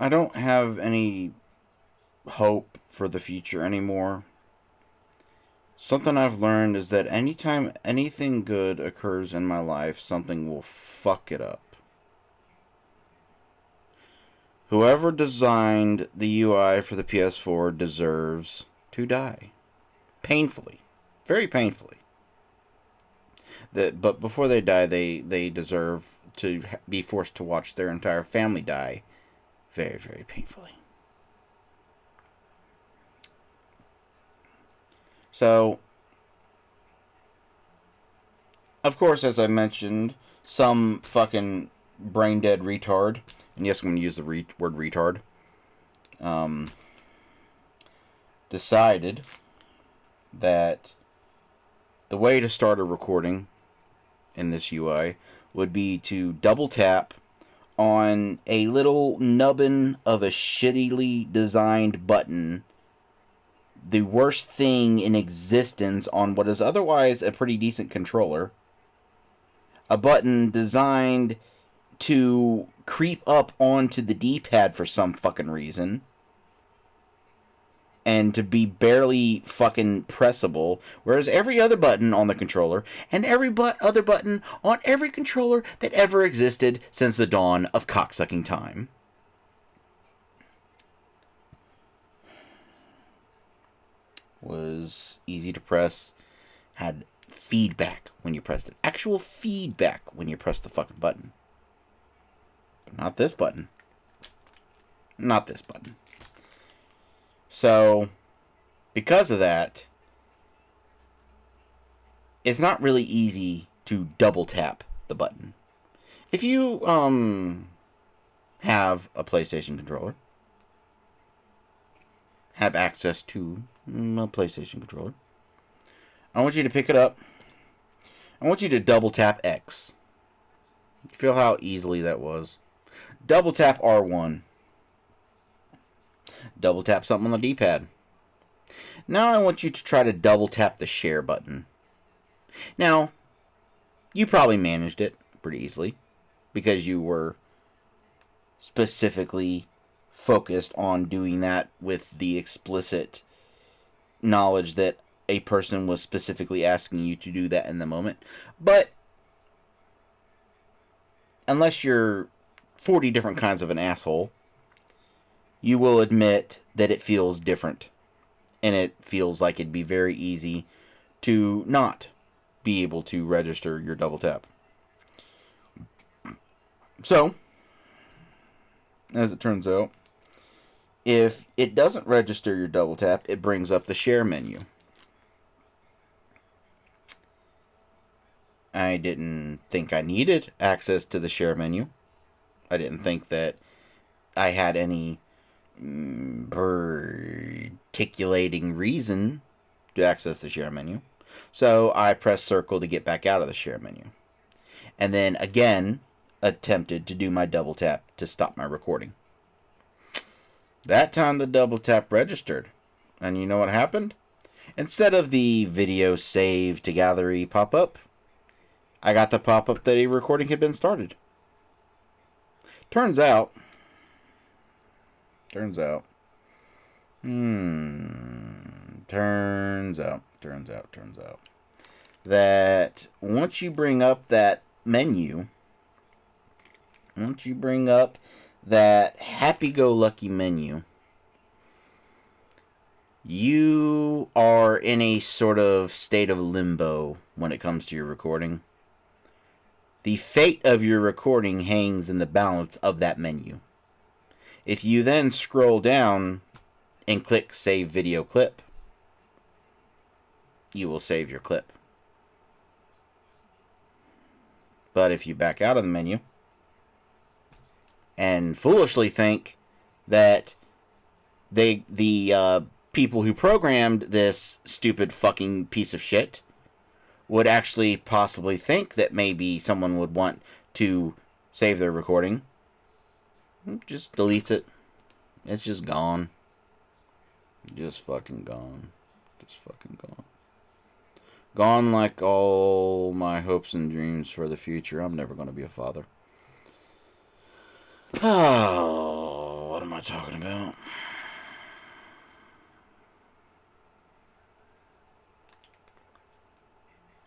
I don't have any hope for the future anymore. Something I've learned is that anytime anything good occurs in my life, something will fuck it up. Whoever designed the UI for the PS4 deserves to die. Painfully. Very painfully. But before they die, they deserve to be forced to watch their entire family die very, very painfully. So, of course, as I mentioned, some fucking brain dead retard, and yes, I'm going to use the word retard, um, decided that the way to start a recording in this UI would be to double tap on a little nubbin of a shittily designed button, the worst thing in existence on what is otherwise a pretty decent controller, a button designed to creep up onto the D-pad for some fucking reason, and to be barely fucking pressable, whereas every other button on the controller and every other button on every controller that ever existed since the dawn of cocksucking time was easy to press, had feedback when you pressed it. Actual feedback when you pressed the fucking button. But not this button. Not this button. So, because of that, it's not really easy to double tap the button. If you have a PlayStation controller, have access to a PlayStation controller, I want you to pick it up. I want you to double tap X. You feel how easily that was? Double tap R1. Double tap something on the D-pad. Now I want you to try to double tap the share button. Now, you probably managed it pretty easily because you were specifically focused on doing that with the explicit knowledge that a person was specifically asking you to do that in the moment. But unless you're 40 different kinds of an asshole, you will admit that it feels different. And it feels like it'd be very easy to not be able to register your double tap. So, as it turns out, if it doesn't register your double tap, it brings up the share menu. I didn't think I needed access to the share menu. I didn't think that I had any articulating reason to access the share menu. So I pressed circle to get back out of the share menu. And then again attempted to do my double tap to stop my recording. That time the double tap registered. And you know what happened? Instead of the video save to gallery pop-up, I got the pop-up that a recording had been started. Turns out that once you bring up that menu, once you bring up that happy-go-lucky menu, you are in a sort of state of limbo when it comes to your recording. The fate of your recording hangs in the balance of that menu. If you then scroll down and click Save Video Clip, you will save your clip. But if you back out of the menu and foolishly think that the people who programmed this stupid fucking piece of shit would actually possibly think that maybe someone would want to save their recording, just deletes it. It's just gone. Just fucking gone. Just fucking gone. Gone like all my hopes and dreams for the future. I'm never going to be a father. Oh, what am I talking about?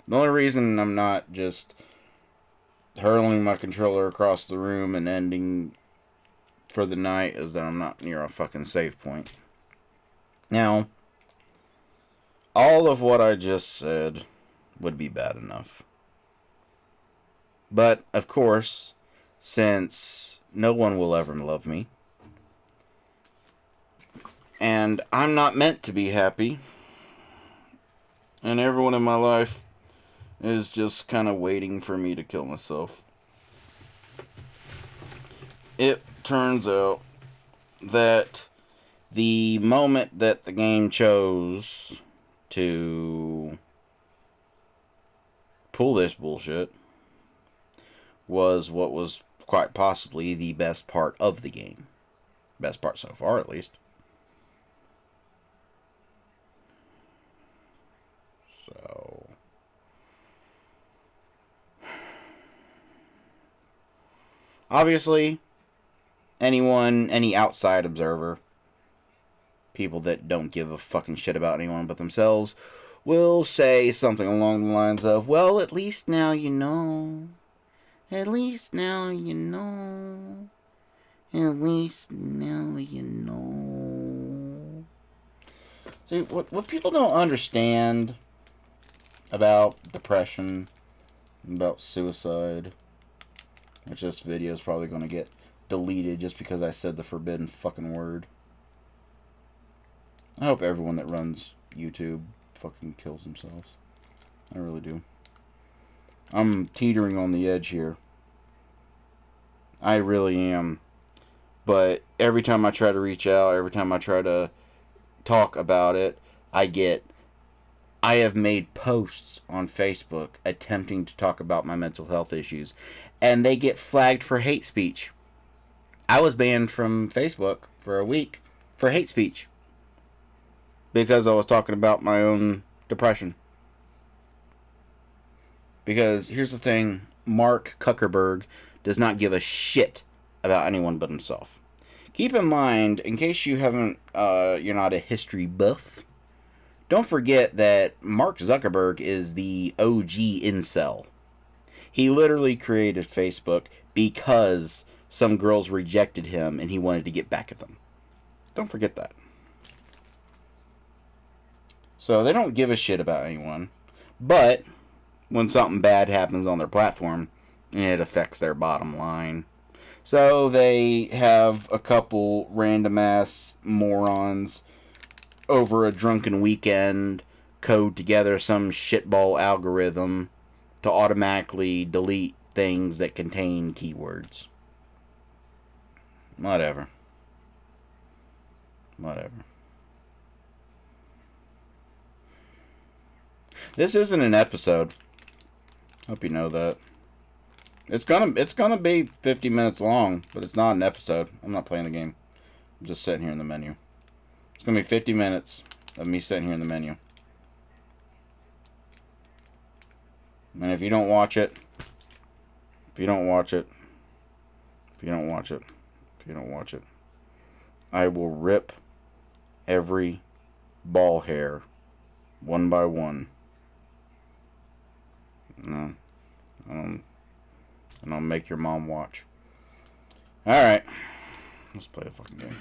The only reason I'm not just hurling my controller across the room and ending for the night is that I'm not near a fucking save point. Now, all of what I just said would be bad enough. But, of course, since no one will ever love me, and I'm not meant to be happy, and everyone in my life is just kind of waiting for me to kill myself, it turns out that the moment that the game chose to pull this bullshit was what was quite possibly the best part of the game. Best part so far, at least. So, obviously, any outside observer, people that don't give a fucking shit about anyone but themselves, will say something along the lines of, well, at least now you know. At least now you know. At least now you know. See, what people don't understand about depression, about suicide, which this video is probably going to get deleted just because I said the forbidden fucking word. I hope everyone that runs YouTube fucking kills themselves. I really do. I'm teetering on the edge here. I really am. But every time I try to reach out, every time I try to talk about it, I have made posts on Facebook attempting to talk about my mental health issues, and they get flagged for hate speech. I was banned from Facebook for a week for hate speech because I was talking about my own depression. Because here's the thing, Mark Zuckerberg does not give a shit about anyone but himself. Keep in mind, in case you haven't, you're not a history buff, don't forget that Mark Zuckerberg is the OG incel. He literally created Facebook because some girls rejected him and he wanted to get back at them. Don't forget that. So they don't give a shit about anyone. But when something bad happens on their platform, it affects their bottom line. So they have a couple random ass morons over a drunken weekend code together some shitball algorithm to automatically delete things that contain keywords. Whatever. This isn't an episode. Hope you know that. It's gonna be 50 minutes long, but it's not an episode. I'm not playing the game. I'm just sitting here in the menu. It's gonna be 50 minutes of me sitting here in the menu. And if you don't watch it, I will rip every ball hair one by one. No. And I'll make your mom watch. Alright. Let's play the fucking game.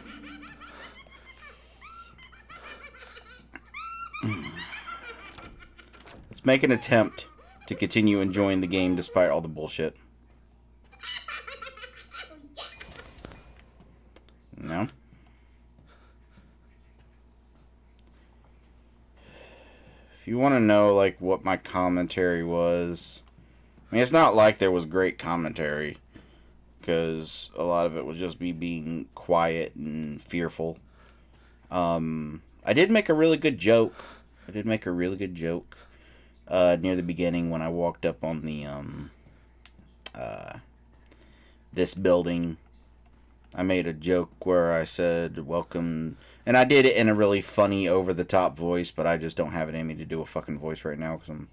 Let's make an attempt to continue enjoying the game despite all the bullshit. No? If you want to know, like, what my commentary was, I mean, it's not like there was great commentary, because a lot of it was just me being quiet and fearful. I did make a really good joke. Near the beginning when I walked up on the, this building. I made a joke where I said, welcome, and I did it in a really funny, over-the-top voice, but I just don't have it in me to do a fucking voice right now, because I'm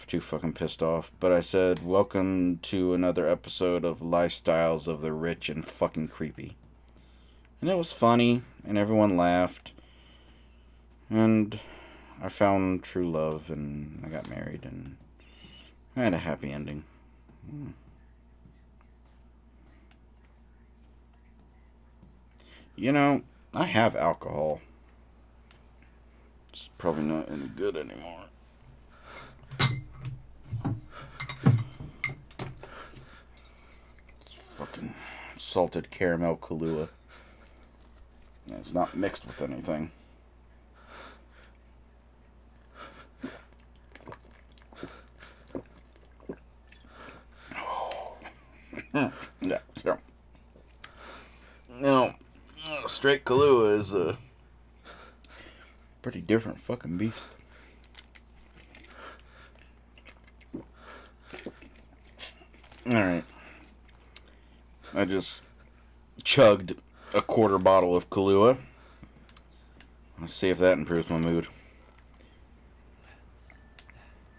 too fucking pissed off. But I said, welcome to another episode of Lifestyles of the Rich and Fucking Creepy. And it was funny, and everyone laughed. And I found true love, and I got married, and I had a happy ending. You know, I have alcohol. It's probably not any good anymore. It's fucking salted caramel Kahlua. And it's not mixed with anything. Yeah, sure. No, straight Kahlua is a pretty different fucking beast. Alright. I just chugged a quarter bottle of Kahlua. Let's see if that improves my mood.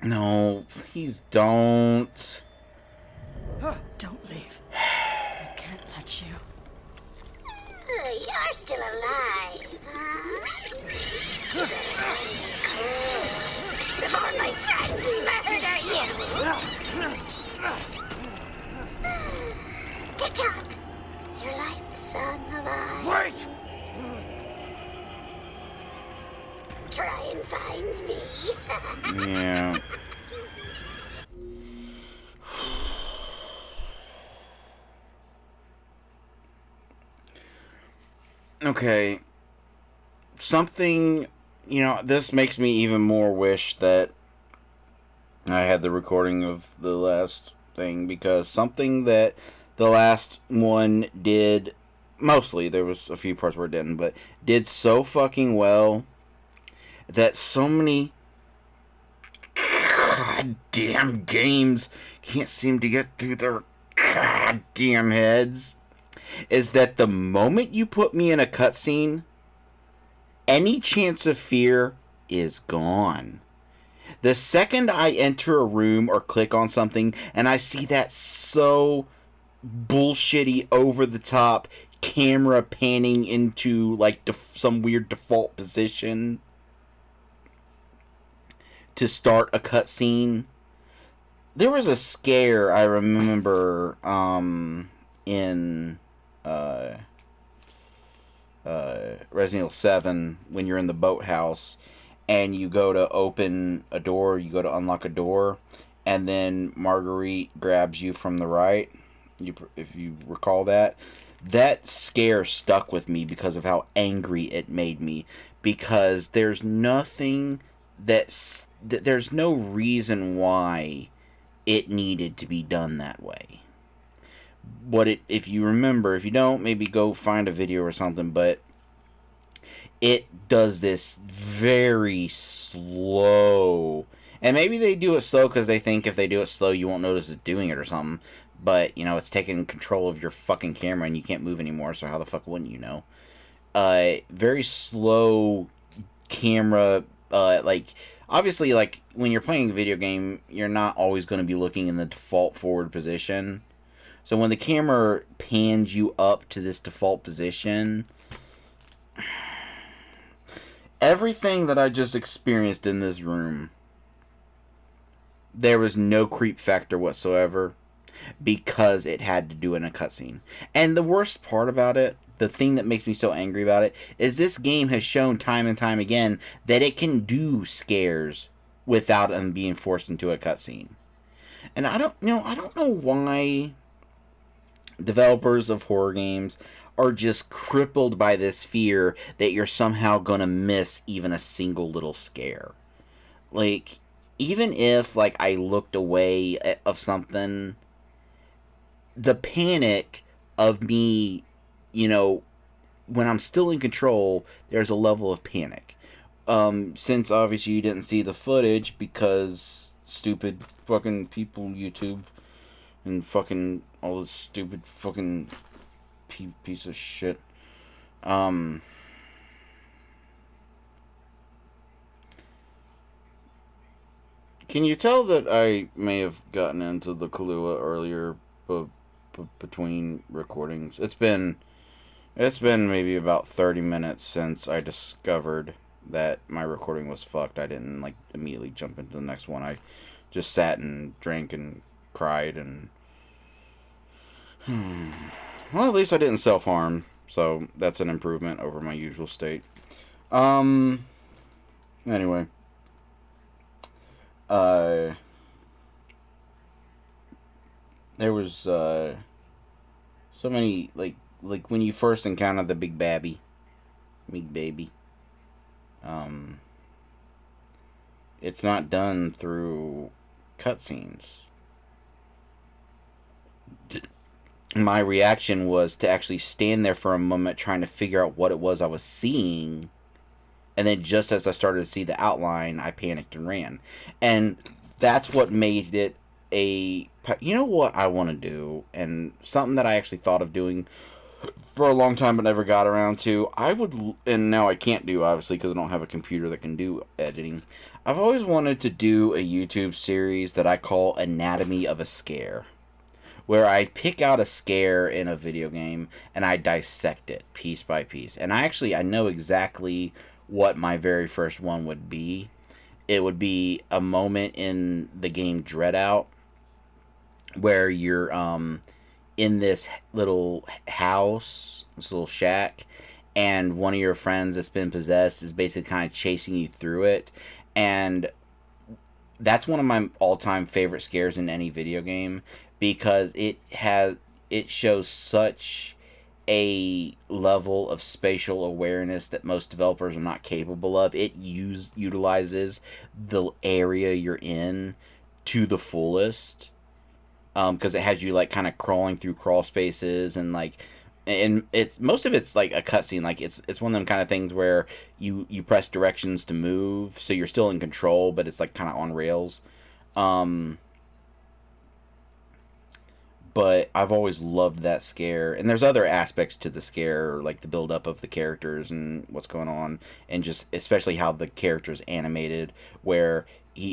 No, please don't. Don't leave. I can't let you. You're still alive, huh? You better find me quick before my friends murder you. Tick-tock! Your life is unalive. Wait! Try and find me. Yeah. Okay. Something, this makes me even more wish that I had the recording of the last thing, because something that the last one did, mostly, there was a few parts where it didn't, but did so fucking well that so many goddamn games can't seem to get through their goddamn heads, is that the moment you put me in a cutscene, any chance of fear is gone. The second I enter a room or click on something and I see that so bullshitty, over the top camera panning into like some weird default position to start a cutscene. There was a scare I remember in Resident Evil 7 when you're in the boathouse and you go to open a door, you go to unlock a door, and then Marguerite grabs you from the right. If you recall that. That scare stuck with me because of how angry it made me. Because there's nothing there's no reason why it needed to be done that way. If you remember, if you don't, maybe go find a video or something, but it does this very slow, and maybe they do it slow because they think if they do it slow you won't notice it doing it or something, but it's taking control of your fucking camera and you can't move anymore, so how the fuck wouldn't you know? Very slow camera, obviously, when you're playing a video game, you're not always going to be looking in the default forward position. So when the camera pans you up to this default position, everything that I just experienced in this room, there was no creep factor whatsoever because it had to do in a cutscene. And the worst part about it, the thing that makes me so angry about it, is this game has shown time and time again that it can do scares without them being forced into a cutscene. And I don't know why developers of horror games are just crippled by this fear that you're somehow gonna miss even a single little scare. Even if, I looked away of something, the panic of me, when I'm still in control, there's a level of panic. Since obviously you didn't see the footage because stupid fucking people YouTube and fucking all this stupid fucking piece of shit. Can you tell that I may have gotten into the Kahlua earlier, between recordings? It's been It's been maybe about 30 minutes since I discovered that my recording was fucked. I didn't like immediately jump into the next one. I just sat and drank and cried and well, at least I didn't self-harm. So that's an improvement over my usual state. Um anyway, uh there was so many like when you first encounter the big baby. Um it's not done through cutscenes. My reaction was to actually stand there for a moment trying to figure out what it was I was seeing, and then just as I started to see the outline, I panicked and ran. And that's what made it a, you know what I want to do, and something that I actually thought of doing for a long time but never got around to. I would, and now I can't do, obviously, because I don't have a computer that can do editing. I've always wanted to do a YouTube series that I call Anatomy of a Scare, where I pick out a scare in a video game and I dissect it piece by piece. And I know exactly what my very first one would be. It would be a moment in the game Dreadout where you're in this little house, this little shack, and one of your friends that's been possessed is basically kind of chasing you through it. And that's one of my all-time favorite scares in any video game because it shows such a level of spatial awareness that most developers are not capable of. It utilizes the area you're in to the fullest, because it has you like kind of crawling through crawl spaces and like, and it's most of it's like a cutscene. Like it's one of them kind of things where you press directions to move, so you're still in control, but it's like kind of on rails. Um, but I've always loved that scare, and there's other aspects to the scare, like the build up of the characters and what's going on, and just especially how the character's animated. Where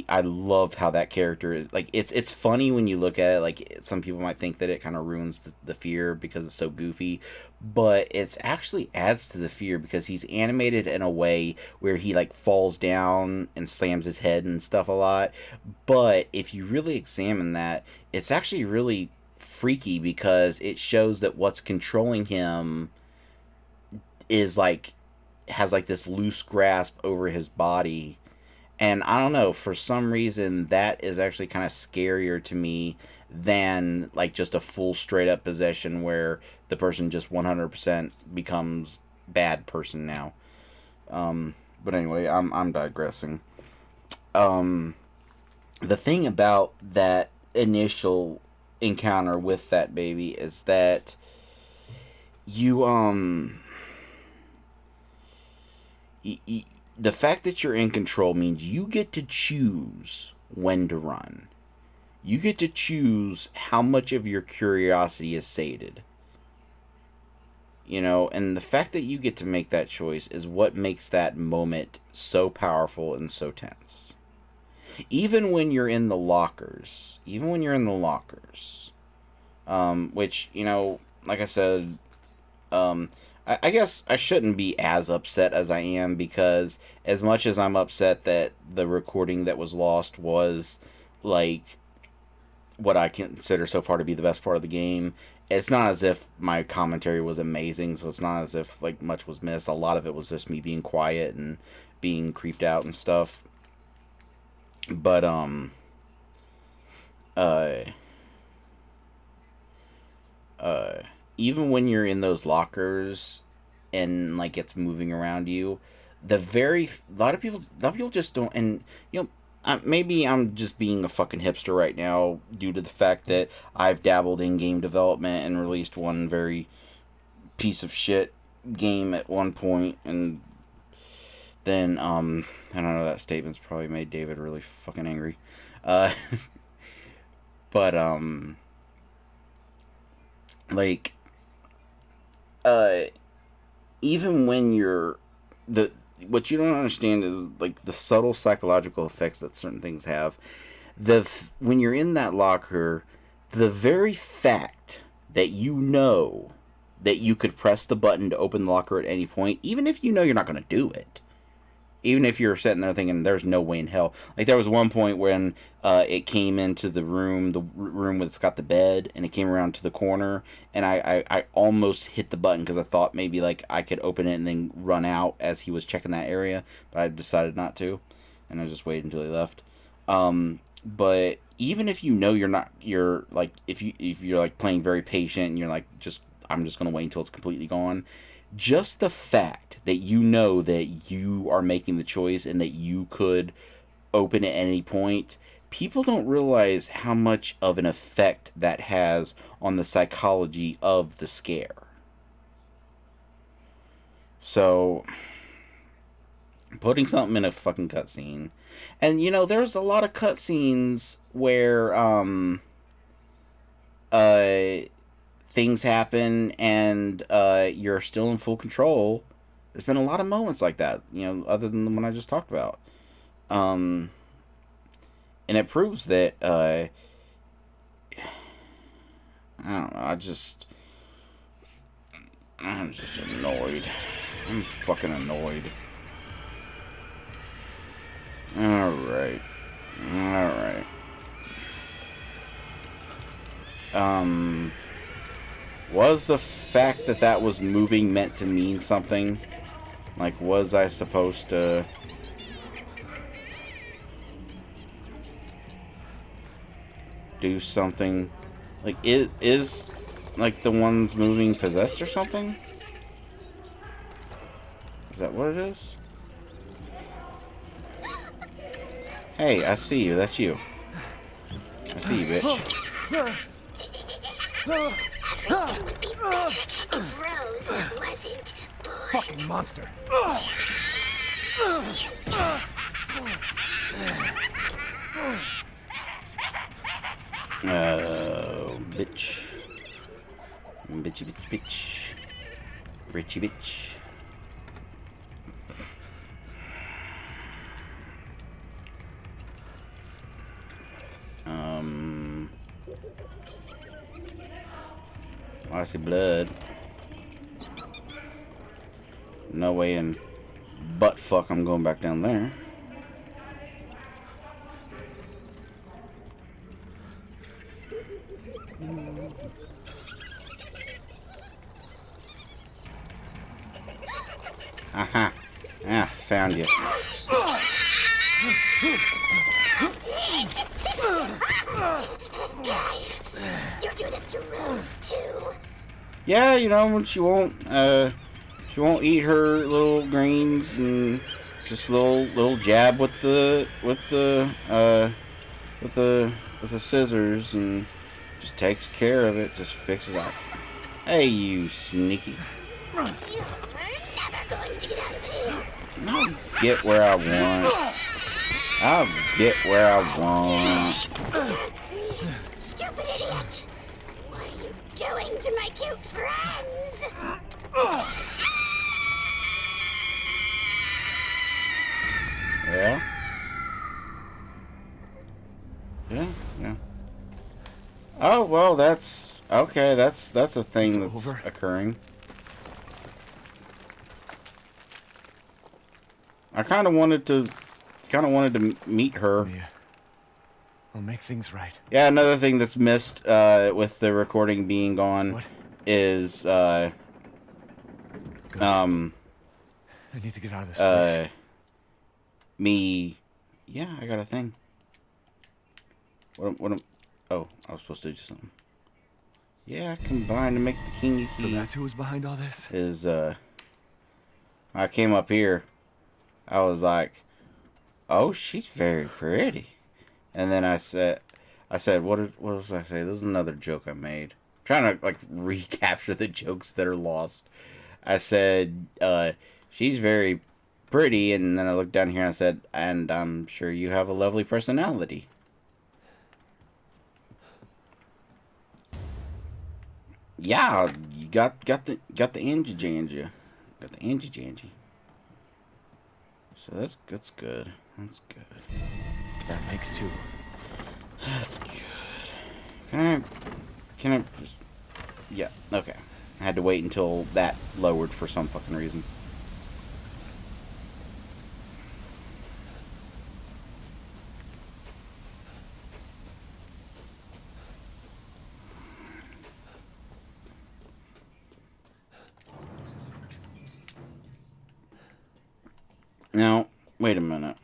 I love how that character is like. It's funny when you look at it. Like some people might think that it kind of ruins the fear because it's so goofy, but it's actually adds to the fear because he's animated in a way where he like falls down and slams his head and stuff a lot. But if you really examine that, it's actually really freaky because it shows that what's controlling him is like has like this loose grasp over his body. And I don't know, for some reason that is actually kind of scarier to me than like just a full straight up possession where the person just 100% becomes bad person now. But anyway, I'm digressing. um the thing about that initial encounter with that baby is that you the fact that you're in control means you get to choose when to run. You get to choose how much of your curiosity is sated. You know, and the fact that you get to make that choice is what makes that moment so powerful and so tense. Even when you're in the lockers, which, you know, like I said, I guess I shouldn't be as upset as I am, because as much as I'm upset that the recording that was lost was like what I consider so far to be the best part of the game, it's not as if my commentary was amazing, so it's not as if like much was missed. A lot of it was just me being quiet and being creeped out and stuff. But uh uh even when you're in those lockers and like it's moving around you, a lot of people just don't. And you know, maybe I'm just being a fucking hipster right now due to the fact that I've dabbled in game development and released one very piece of shit game at one point, and then I don't know, that statement's probably made David really fucking angry. uh but like uh even when you're the what you don't understand is like the subtle psychological effects that certain things have. When you're in that locker, the very fact that you know that you could press the button to open the locker at any point, even if you know you're not going to do it. Even if you're sitting there thinking there's no way in hell. Like there was one point when it came into the room that's got the bed, and it came around to the corner, and I almost hit the button because I thought maybe like I could open it and then run out as he was checking that area, but I decided not to, and I just waited until he left. But even if you know you're like if you're like playing very patient and you're like I'm just gonna wait until it's completely gone. Just the fact that you know that you are making the choice and that you could open at any point, people don't realize how much of an effect that has on the psychology of the scare. So, putting something in a fucking cutscene. And, you know, there's a lot of cutscenes where, things happen and you're still in full control. There's been a lot of moments like that, you know, other than the one I just talked about. And it proves that I don't know. I'm just annoyed. I'm fucking annoyed. Alright. Was the fact that that was moving meant to mean something? Like, was I supposed to... do something? Like, is like, the ones moving possessed or something? Is that what it is? Hey, I see you. That's you. I see you, bitch. Everything would be better if Rose wasn't born. Fucking monster. Oh, bitch. Bitchy, bitch, bitch. Richie, bitch. I see blood. No way in butt fuck I'm going back down there. Aha. Ah, found you. You do this to Rose too. Yeah, you know, when she won't eat her little greens and just little jab with the scissors and just takes care of it, just fixes it. Hey, you sneaky. You're never going to get out of here. I'll get where I want. I'll get where I want. Stupid idiot. What are you doing to my cute friends? Yeah? Yeah. Oh, well, that's... okay, that's a thing It's that's over. occurring. I kind of wanted to meet her. Mia, I'll make things right. Yeah, another thing that's missed with the recording being gone What? is God. I need to get out of this place. me. Yeah, I got a thing. What am oh, I was supposed to do something. Yeah, combine to make the king So key. that's who was behind all this? Is I came up here, I was like, oh, she's very pretty. And then I said, what was I say? This is another joke I made. I'm trying to like recapture the jokes that are lost. I said, she's very pretty, and then I looked down here and I said, and I'm sure you have a lovely personality. Yeah, you got the Angie Jangy. Got the Angie Jangy. So that's good. That's good. That makes two. That's good. Can I just... yeah, okay. I had to wait until that lowered for some fucking reason. Now, wait a minute.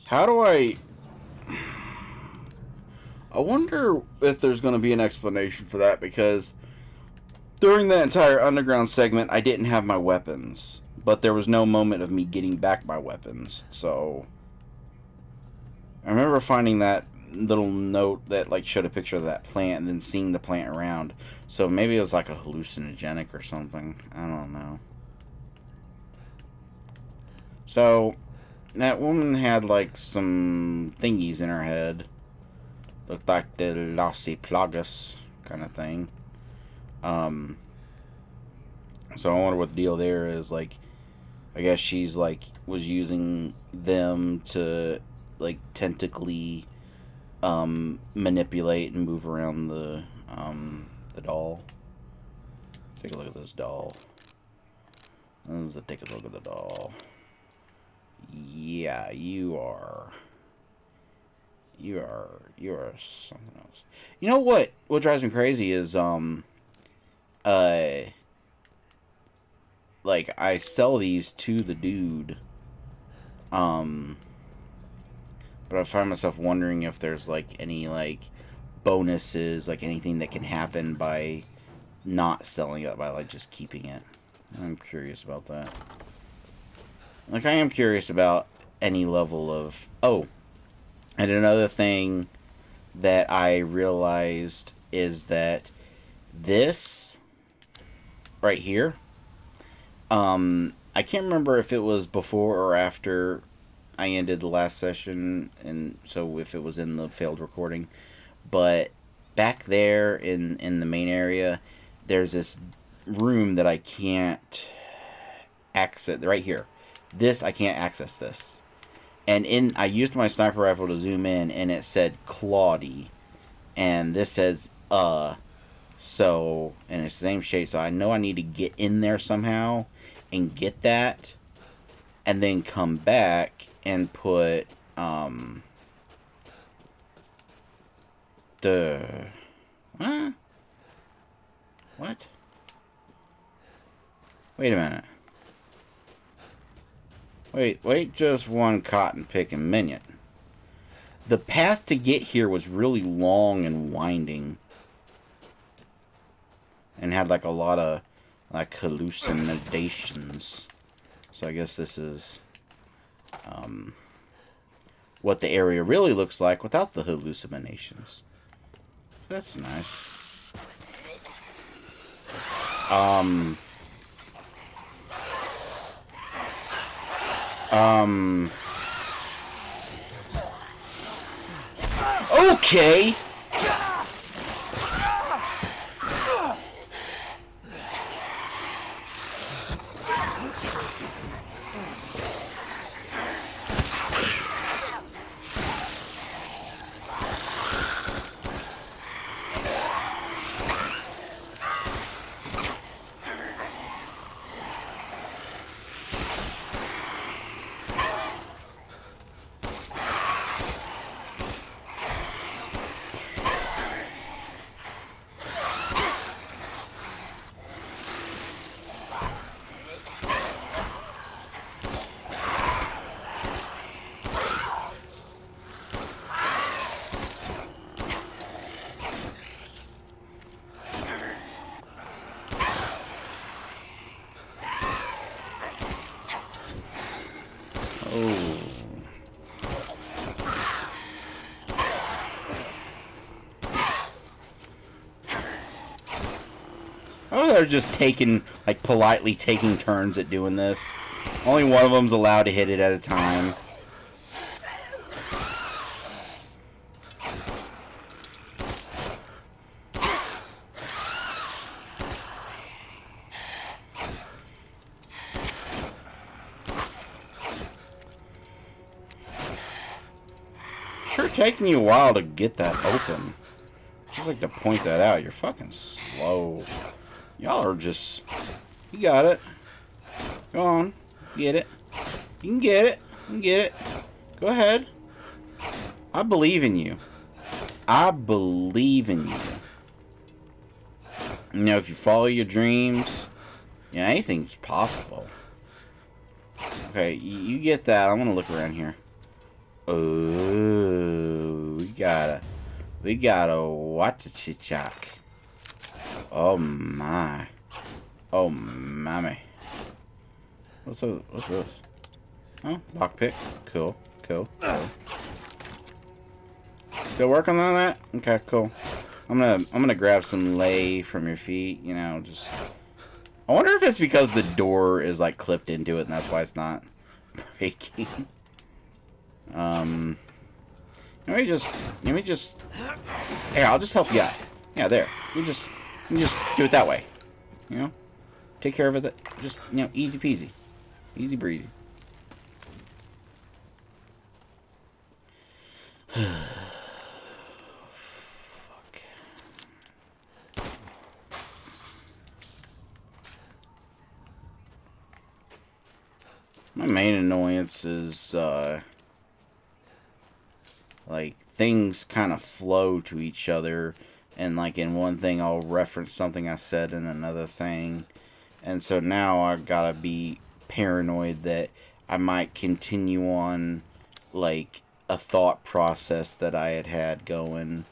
How do I wonder if there's going to be an explanation for that, because during that entire underground segment, I didn't have my weapons. But there was no moment of me getting back my weapons. So, I remember finding that little note that, like, showed a picture of that plant and then seeing the plant around. So maybe it was like a hallucinogenic or something. I don't know. So, that woman had, like, some thingies in her head. Looked like the Lossy Plagas kind of thing. So I wonder what the deal there is. Like, I guess she's, like, was using them to, like, tentacly, manipulate and move around the doll. Take a look at this doll. Let's take a look at the doll. Yeah, you are something else. You know what drives me crazy is like, I sell these to the dude, but I find myself wondering if there's, like, any, like, bonuses, like anything that can happen by not selling it, by, like, just keeping it. I'm curious about that. Like, I am curious about any level of... Oh, and another thing that I realized is that this right here, I can't remember if it was before or after I ended the last session, and so if it was in the failed recording, but back there in the main area, there's this room that I can't access, right here. This, I can't access this. And I used my sniper rifle to zoom in, and it said Claudie. And this says, so, and it's the same shape, so I know I need to get in there somehow and get that. And then come back and put, huh? What? Wait a minute. Wait just one cotton picking minute. The path to get here was really long and winding. And had, like, a lot of, like, hallucinations. So I guess this is what the area really looks like without the hallucinations. That's nice. Okay. Oh, they're just taking, like, politely taking turns at doing this. Only one of them's allowed to hit it at a time. Sure taking you a while to get that open. She's like to point that out. You're fucking slow. Y'all are just... You got it. Go on. Get it. You can get it. You can get it. Go ahead. I believe in you. I believe in you. You know, if you follow your dreams, you know, anything's possible. Okay, you get that. I'm gonna look around here. Oh, we gotta watch a chit-chock. Oh my. Oh mommy. What's this? Oh, lockpick. Cool. Still working on that? Okay, cool. I'm gonna grab some lay from your feet, you know, just... I wonder if it's because the door is, like, clipped into it, and that's why it's not breaking. Let me just... Here, I'll just help you out. Yeah, there. You just do it that way. You know? Take care of it. Just, you know, easy peasy. Easy breezy. My main annoyance is, like, things kind of flow to each other, and, like, in one thing I'll reference something I said in another thing, and so now I gotta be paranoid that I might continue on, like, a thought process that I had going,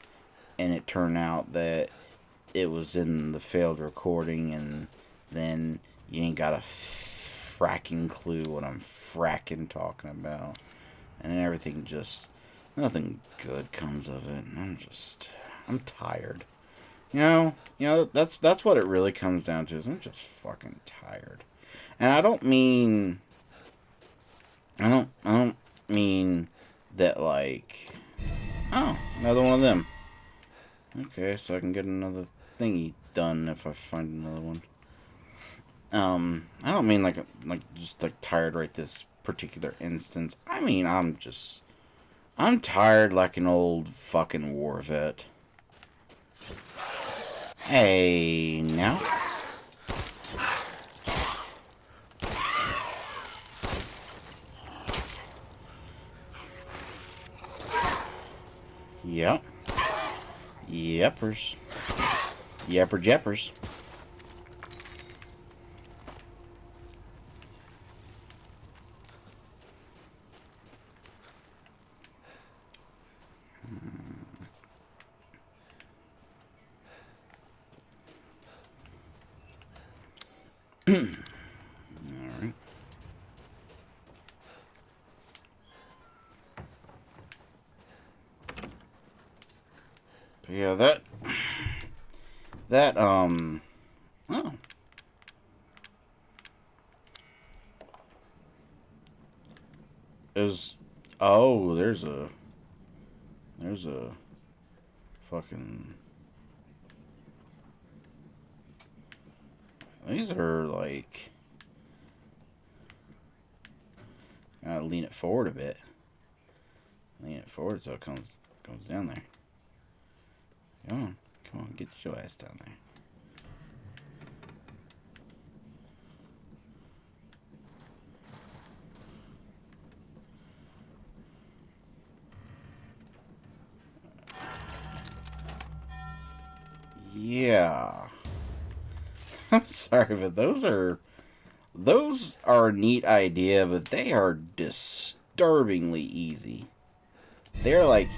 and it turned out that it was in the failed recording, and then you ain't got a fracking clue what I'm fracking talking about, and everything just, nothing good comes of it. I'm tired. You know, that's what it really comes down to, is I'm just fucking tired. And I don't mean that, like, oh, another one of them. Okay, so I can get another thingy done if I find another one. I don't mean like just like tired right this particular instance. I mean, I'm tired like an old fucking war vet. Hey, now. Yep. Yepers. Yepper jeppers. Alright. Yeah, oh. Oh, there's a fucking, these are like, gotta lean it forward a bit. Lean it forward so it goes down there. Come on, get your ass down there. Yeah. I'm sorry, but those are a neat idea, but they are disturbingly easy. They're like,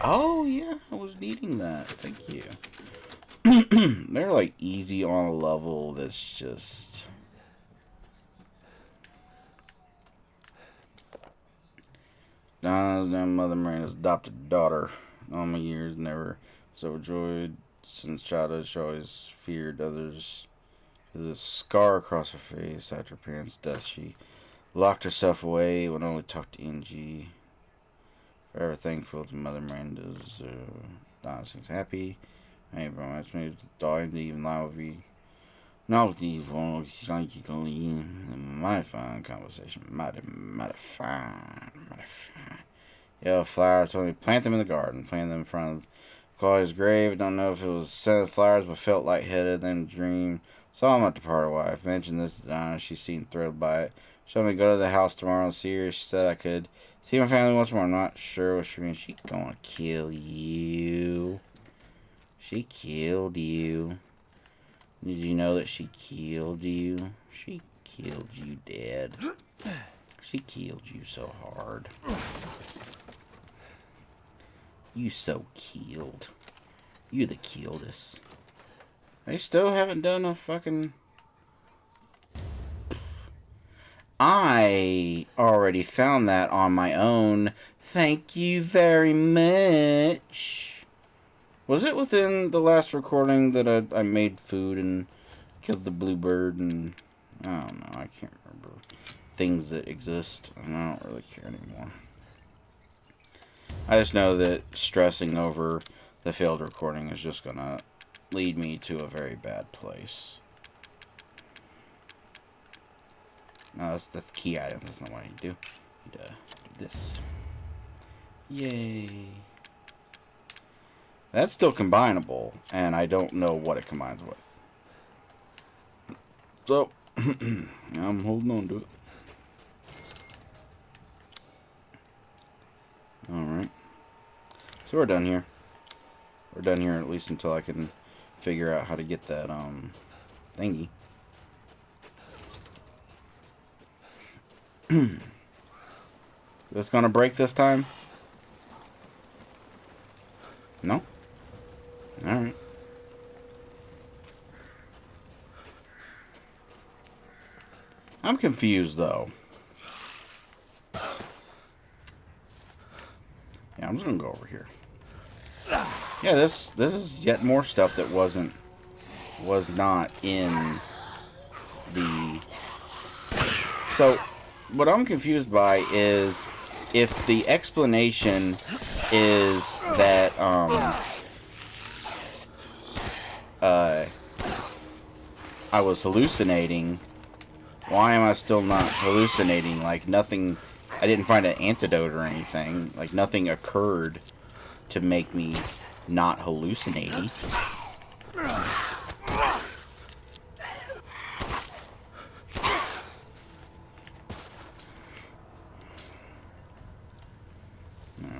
oh yeah, I was needing that. Thank you. They're like easy on a level that's just... Donna's mother Miranda's adopted daughter. All my years never so overjoyed. Since childhood, she always feared others. There's a scar across her face. After her parents' death, she locked herself away, would only talk to Angie. Forever thankful to Mother Miranda's. Donna seems happy. I ain't promised me to die and even lie with you. Not with you, mighty fine conversation. Mighty fine. Yeah, flowers told me plant them in the garden. Plant them in front of Call his grave. Don't know if it was scented flowers, but felt lightheaded. Then dreamed. Saw him at the party wife. Mentioned this to Donna. She seemed thrilled by it. Showed me to go to the house tomorrow and see her. She said I could see my family once more. I'm not sure what she means. She gonna kill you. She killed you. Did you know that she killed you? She killed you dead. She killed you so hard. You so killed. You the killedest. They still haven't done a fucking... I already found that on my own. Thank you very much. Was it within the last recording that I made food and killed the bluebird and... I don't know, I can't remember. Things that exist, and I don't really care anymore. I just know that stressing over the failed recording is just gonna lead me to a very bad place. No, that's key item. That's not what I need to do. I need to do this. Yay. That's still combinable, and I don't know what it combines with. So, I'm holding on to it. Alright. So we're done here. We're done here at least until I can figure out how to get that, thingy. This gonna break this time? No? Alright. I'm confused, though. Yeah, I'm just gonna go over here. Yeah, this is yet more stuff that was not in the... So, what I'm confused by is if the explanation is that, I was hallucinating, why am I still not hallucinating? Like, nothing... I didn't find an antidote or anything. Like, nothing occurred to make me not hallucinating. Now,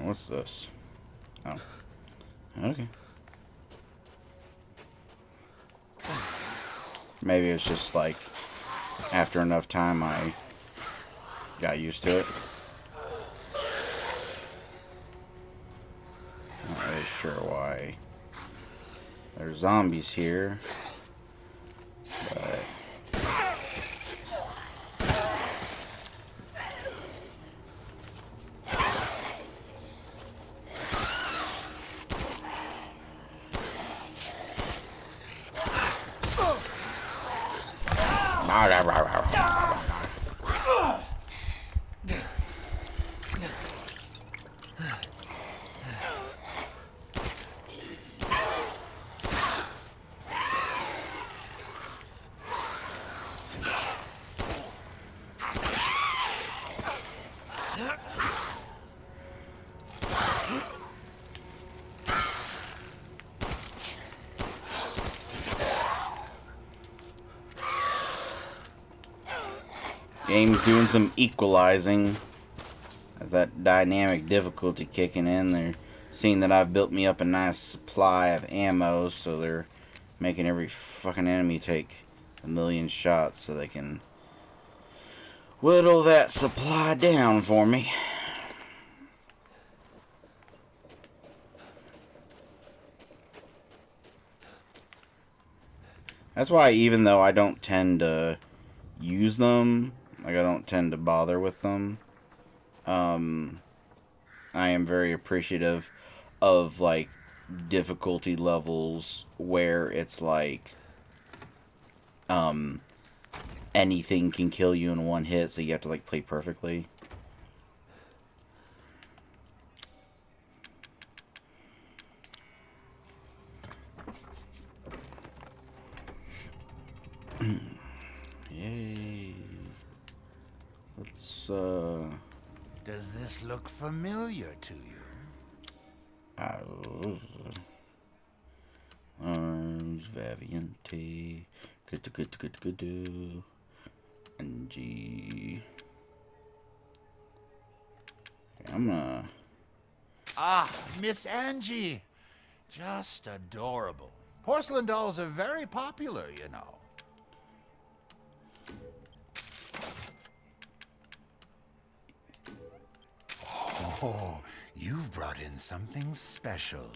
what's this? Oh. Okay. Maybe it's just like, after enough time I got used to it. Not really sure why there's zombies here, but game's doing some equalizing. As that dynamic difficulty kicking in, they're seeing that I've built me up a nice supply of ammo, so they're making every fucking enemy take 1,000,000 shots so they can whittle that supply down for me. That's why, even though I don't tend to use them, like I don't tend to bother with them, I am very appreciative of, like, difficulty levels where it's like, anything can kill you in one hit, so you have to, like, play perfectly. Yay. Let's, Does this look familiar to you? Vaviante. Good. Angie. Okay, I'm gonna... Ah, Miss Angie. Just adorable. Porcelain dolls are very popular, you know. Oh, you've brought in something special.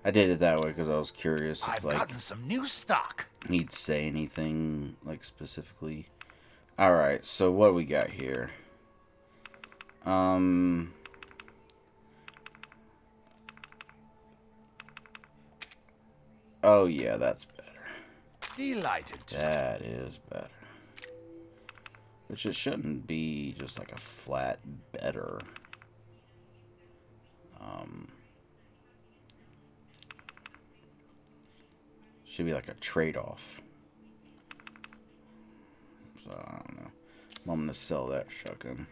I did it that way because I was curious if, I've like, gotten some new stock. he'd say anything, like, specifically. Alright, so what we got here? Oh, yeah, that's better. Delighted. That is better. Which it shouldn't be just like a flat better. Should be like a trade-off. So, I don't know. I'm gonna sell that shuckin'.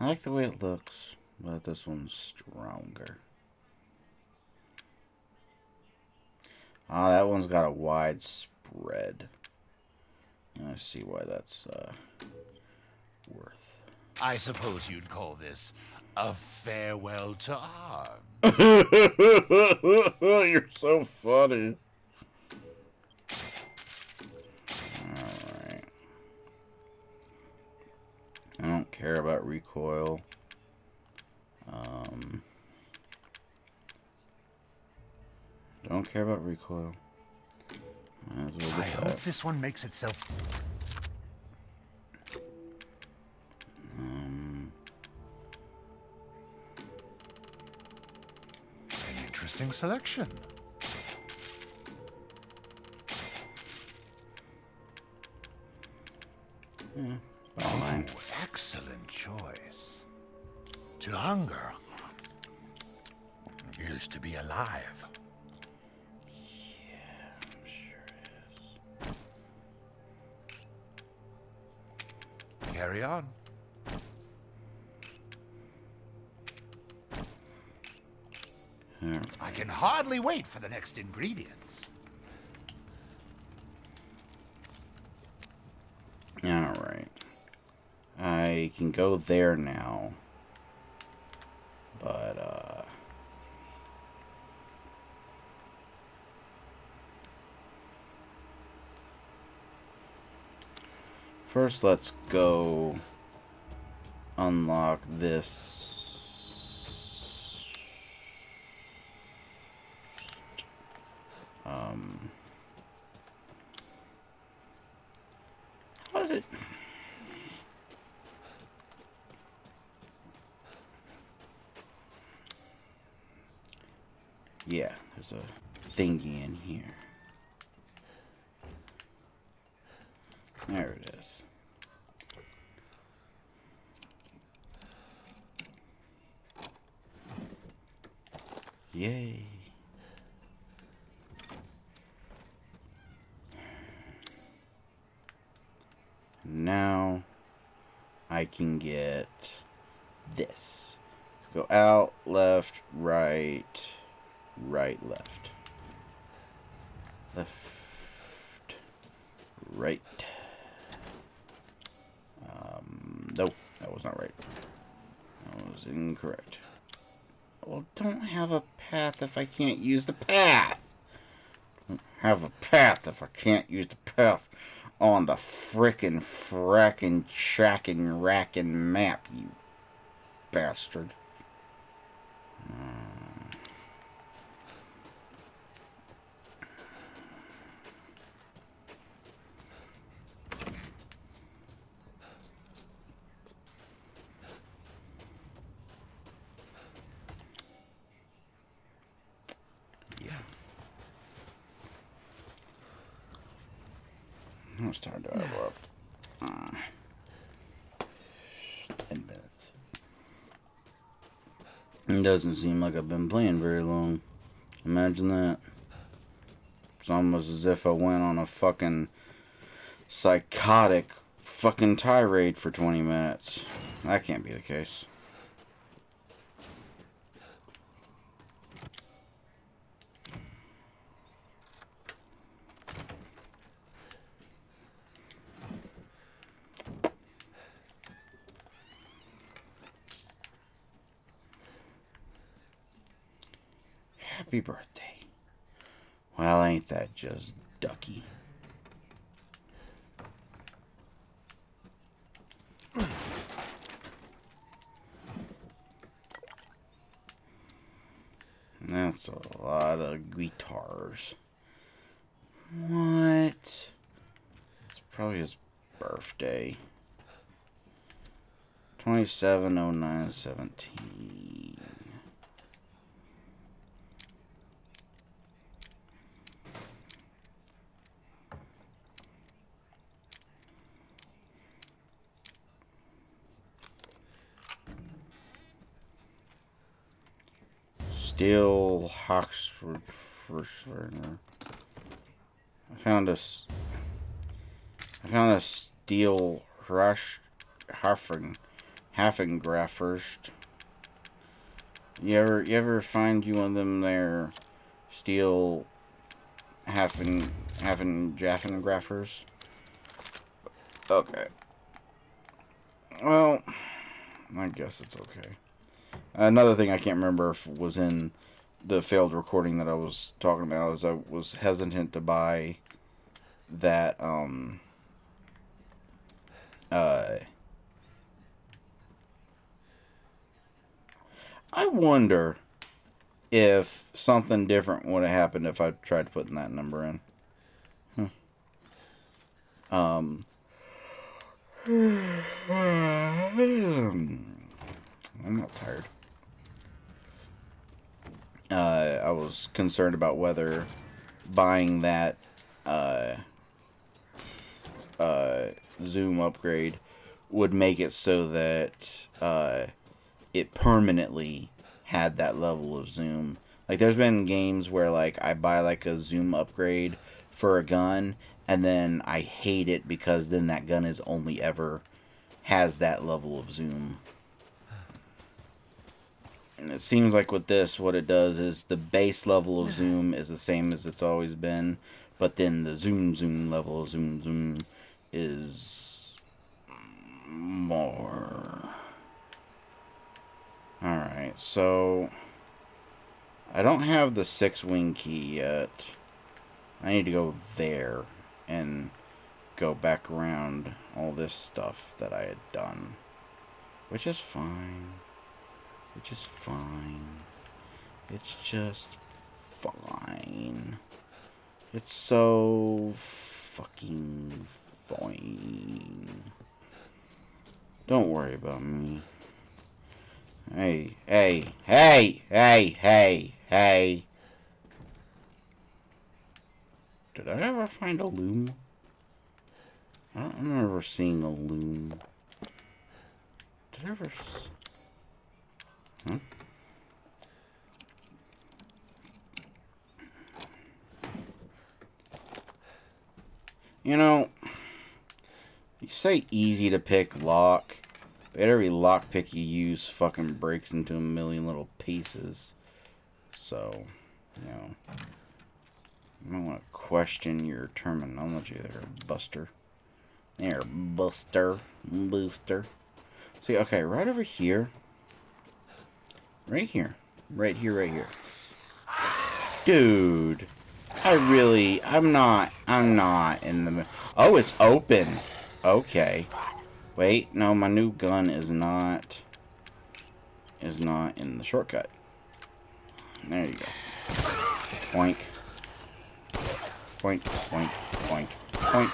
I like the way it looks, but this one's stronger. Ah, that one's got a wide spread. I see why that's worth. I suppose you'd call this a farewell to arms. You're so funny. Alright. I don't care about recoil. Don't care about recoil. Might as well I get hope that. this one makes itself... An interesting selection. Fine. Oh, excellent choice. To hunger is to be alive. Carry on. I can hardly wait for the next ingredients. Alright. I can go there now. But, first, let's go unlock this. How is it? Yeah, there's a thingy in here. There it is. Yay. Now I can get this. Go out, left, right, right, left. Left, right. Nope, that was not right. That was incorrect. Well, don't have a path if I can't use the path. Don't have a path if I can't use the path on the frickin' rackin' map, you bastard. How much time do I have left? 10 minutes. It doesn't seem like I've been playing very long. Imagine that. It's almost as if I went on a fucking psychotic fucking tirade for 20 minutes. that can't be the case. Happy birthday. Well, ain't that just ducky? That's a lot of guitars. What? It's probably his birthday. 27/09/17. Steel Oxford Firstler. I found a steel Haffengraffer. You ever find you one of them there steel Haffengraffers? Okay. Well, I guess it's okay. Another thing I can't remember if it was in the failed recording that I was talking about is I was hesitant to buy that I wonder if something different would have happened if I tried putting that number in. I'm not tired. I was concerned about whether buying that zoom upgrade would make it so that it permanently had that level of zoom. Like, there's been games where, like, I buy, like, a zoom upgrade for a gun, and then I hate it because then that gun is only ever has that level of zoom. And it seems like with this, what it does is the base level of zoom is the same as it's always been, but then the zoom level of zoom is more. Alright, so I don't have the 6-wing key yet. I need to go there and go back around all this stuff that I had done. Which is fine. Which is fine. It's just fine. It's so fucking fine. Don't worry about me. Hey. Did I ever find a loom? I don't remember seeing a loom. Did I ever... Huh? You know, you say easy to pick lock, but every lock pick you use fucking breaks into a million little pieces. So, you know, I don't want to question your terminology there, Buster. There, Buster. Booster. See, okay, right over here. Right here. Right here. Dude. I'm not in the... Oh, it's open. Okay. Wait, no, my new gun is not in the shortcut. There you go. Boink. Boink, boink, boink, boink.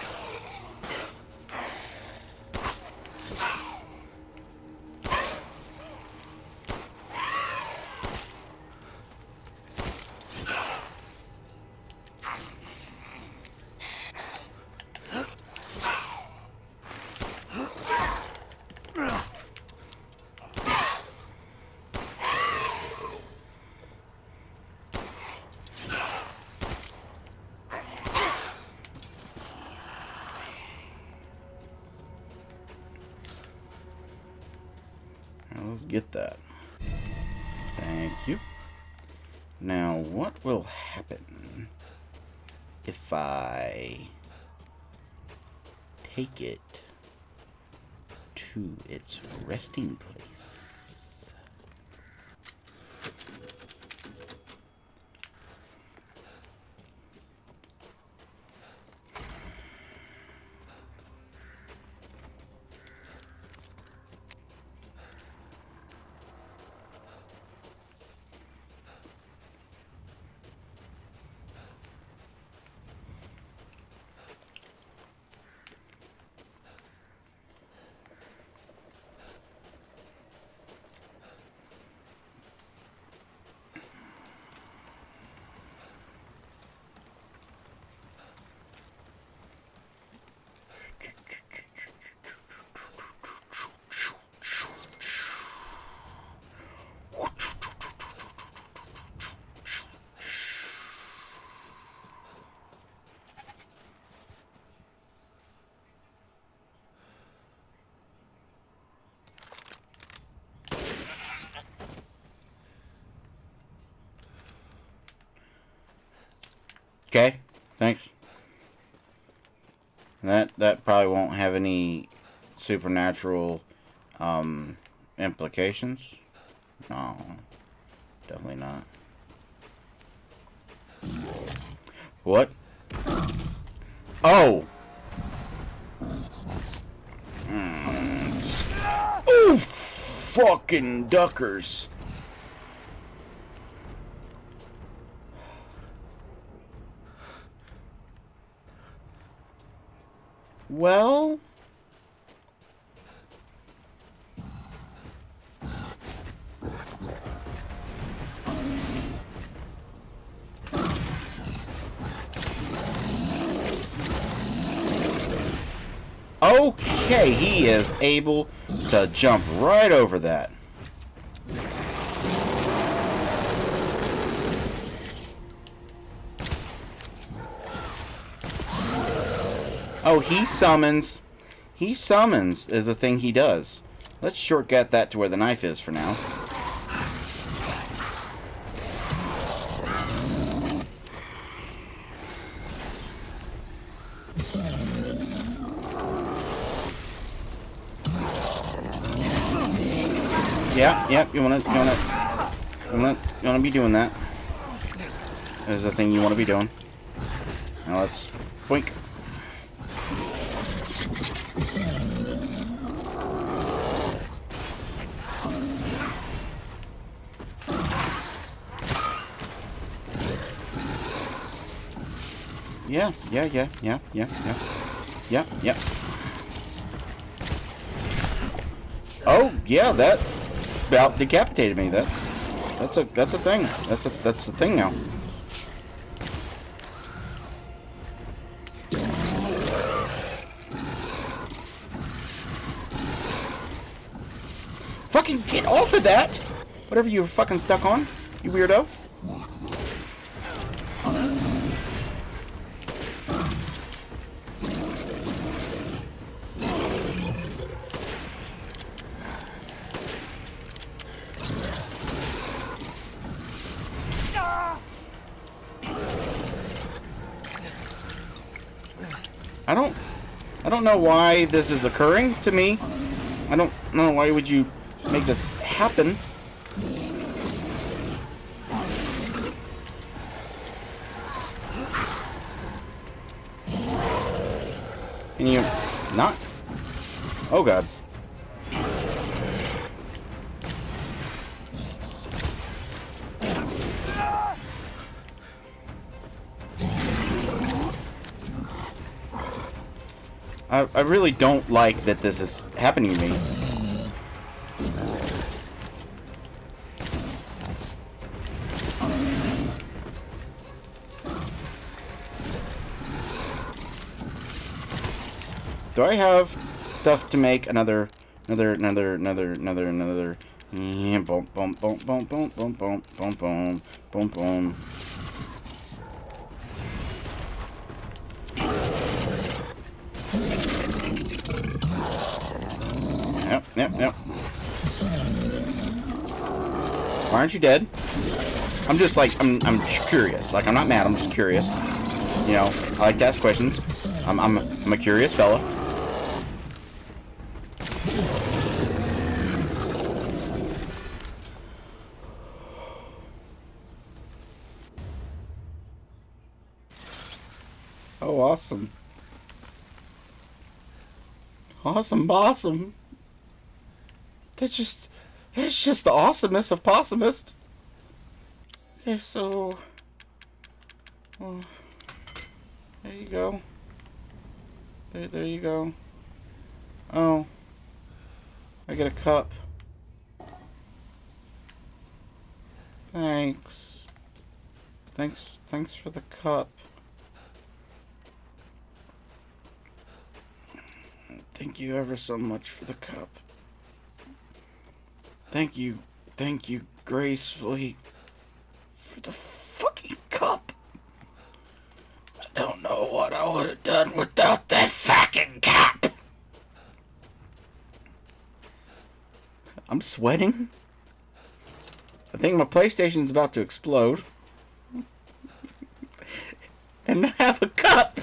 Now, let's get that. Thank you. Now, what will happen if I take it to its resting place? Okay, thanks. That probably won't have any supernatural implications. No, definitely not. What? Oh! Ooh, fucking duckers. Well... Okay, he is able to jump right over that. Oh, he summons. He summons is a thing he does. Let's shortcut that to where the knife is for now. Yeah, you wanna be doing that. Is the thing you wanna be doing. Now let's boink. Yeah. Oh, yeah, that about decapitated me. That's a thing. That's a thing now. Fucking get off of that! Whatever you're fucking stuck on, you weirdo. I don't know why this is occurring to me. I don't know why would you make this happen. Can you not? Oh god. I really don't like that this is happening to me. Do I have stuff to make another? Yeah, boom, boom, boom, boom, boom, boom, boom, boom, boom, boom, boom. Yep. Why aren't you dead? I'm just like, I'm curious. Like, I'm not mad, I'm just curious. You know, I like to ask questions. I'm a curious fella. Oh, awesome. Awesome bossum. It's just the awesomest of possumist. Okay, so... Well, there you go. There you go. Oh. I get a cup. Thanks. Thanks for the cup. Thank you ever so much for the cup. Thank you gracefully for the fucking cup. I don't know what I would have done without that fucking cup. I'm sweating. I think my PlayStation's about to explode. And I have a cup.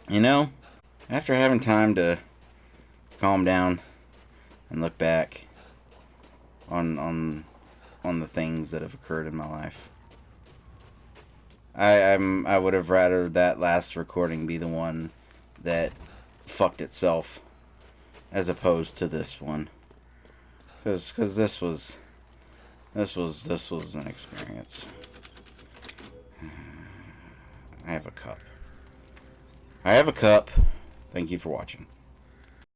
You know, after having time to calm down and look back on the things that have occurred in my life, I would have rather that last recording be the one that fucked itself as opposed to this one, because this was an experience. I have a cup. Thank you for watching.